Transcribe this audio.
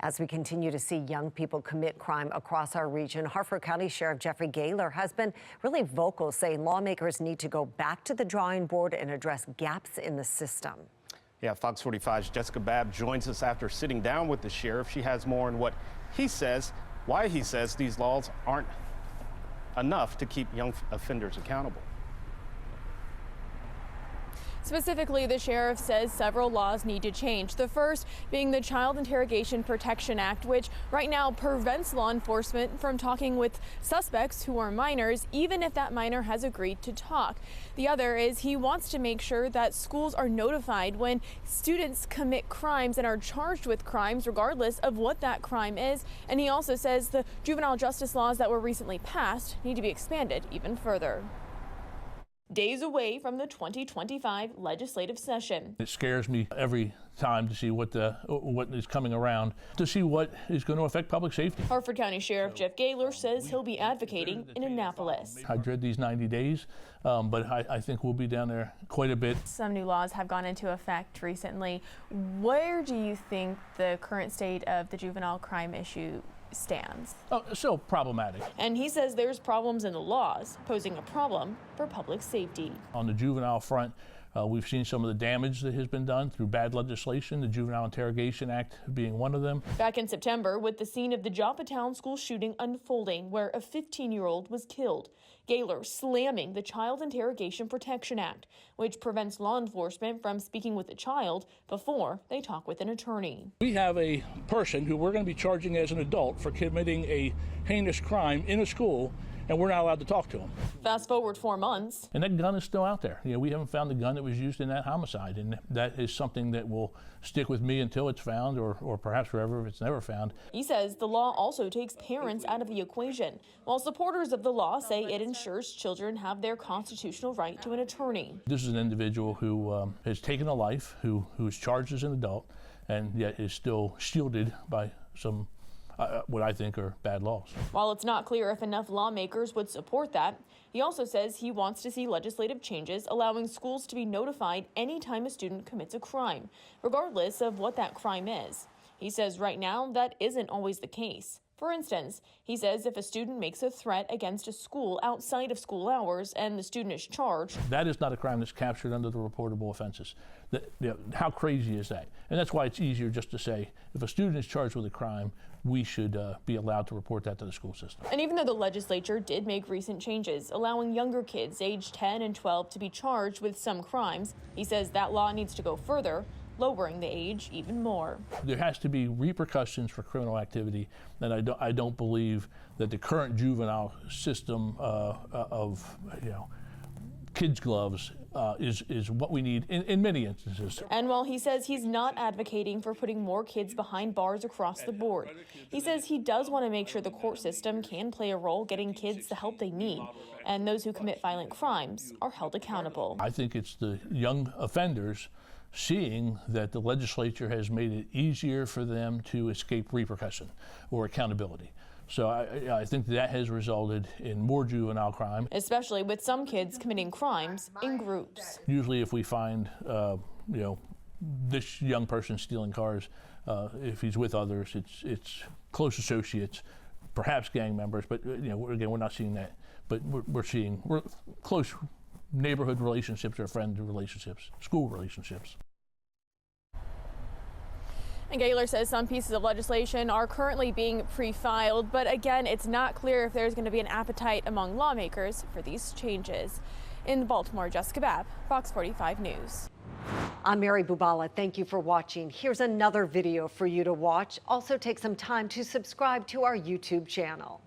As we continue to see young people commit crime across our region, Harford County Sheriff Gahler has been really vocal, saying lawmakers need to go back to the drawing board and address gaps in the system. Yeah, Fox 45's Jessica Babb joins us after sitting down with the sheriff. She has more on what he says, why he says these laws aren't enough to keep young offenders accountable. Specifically, the sheriff says several laws need to change. The first being the Child Interrogation Protection Act, which right now prevents law enforcement from talking with suspects who are minors, even if that minor has agreed to talk. The other is he wants to make sure that schools are notified when students commit crimes and are charged with crimes, regardless of what that crime is. And he also says the juvenile justice laws that were recently passed need to be expanded even further. Days away from the 2025 legislative session. It scares me every time to see what is coming around, to see what is going to affect public safety. Harford County Sheriff Gahler says he'll be advocating in Annapolis. I dread these 90 days, but I think we'll be down there quite a bit. Some new laws have gone into effect recently. Where do you think the current state of the juvenile crime issue stands? Oh, so problematic. And he says there's problems in the laws, posing a problem for public safety. On the juvenile front, we've seen some of the damage that has been done through bad legislation, the Juvenile Interrogation Act being one of them. Back in September, with the scene of the Joppatown school shooting unfolding, where a 15-year-old was killed, Gahler slamming the Child Interrogation Protection Act, which prevents law enforcement from speaking with a child before they talk with an attorney. We have a person who we're going to be charging as an adult for committing a heinous crime in a school, and we're not allowed to talk to him. Fast forward 4 months. And that gun is still out there. You know, we haven't found the gun that was used in that homicide, and that is something that will stick with me until it's found, or perhaps forever if it's never found. He says the law also takes parents out of the equation, while supporters of the law say it ensures children have their constitutional right to an attorney. This is an individual who has taken a life, who is charged as an adult, and yet is still shielded by some what I think are bad laws. While it's not clear if enough lawmakers would support that, he also says he wants to see legislative changes allowing schools to be notified anytime a student commits a crime, regardless of what that crime is. He says right now that isn't always the case. For instance, he says if a student makes a threat against a school outside of school hours and the student is charged, that is not a crime that's captured under the reportable offenses. How crazy is that? And that's why it's easier just to say if a student is charged with a crime, we should be allowed to report that to the school system. And even though the legislature did make recent changes, allowing younger kids aged 10 and 12 to be charged with some crimes, he says that law needs to go further, lowering the age even more. There has to be repercussions for criminal activity, and I don't believe that the current juvenile system of kids' gloves is what we need in many instances. And while he says he's not advocating for putting more kids behind bars across the board, he says he does want to make sure the court system can play a role getting kids the help they need, and those who commit violent crimes are held accountable. I think it's the young offenders seeing that the legislature has made it easier for them to escape repercussion or accountability. So I think that has resulted in more juvenile crime. Especially with some kids committing crimes in groups. Usually if we find, this young person stealing cars, if he's with others, it's close associates, perhaps gang members, but again, we're not seeing that. But we're seeing close neighborhood relationships or friend relationships, school relationships. And Gahler says some pieces of legislation are currently being pre-filed, but again, it's not clear if there's going to be an appetite among lawmakers for these changes. In Baltimore, Jessica Babb, Fox 45 News. I'm Mary Bubala. Thank you for watching. Here's another video for you to watch. Also take some time to subscribe to our YouTube channel.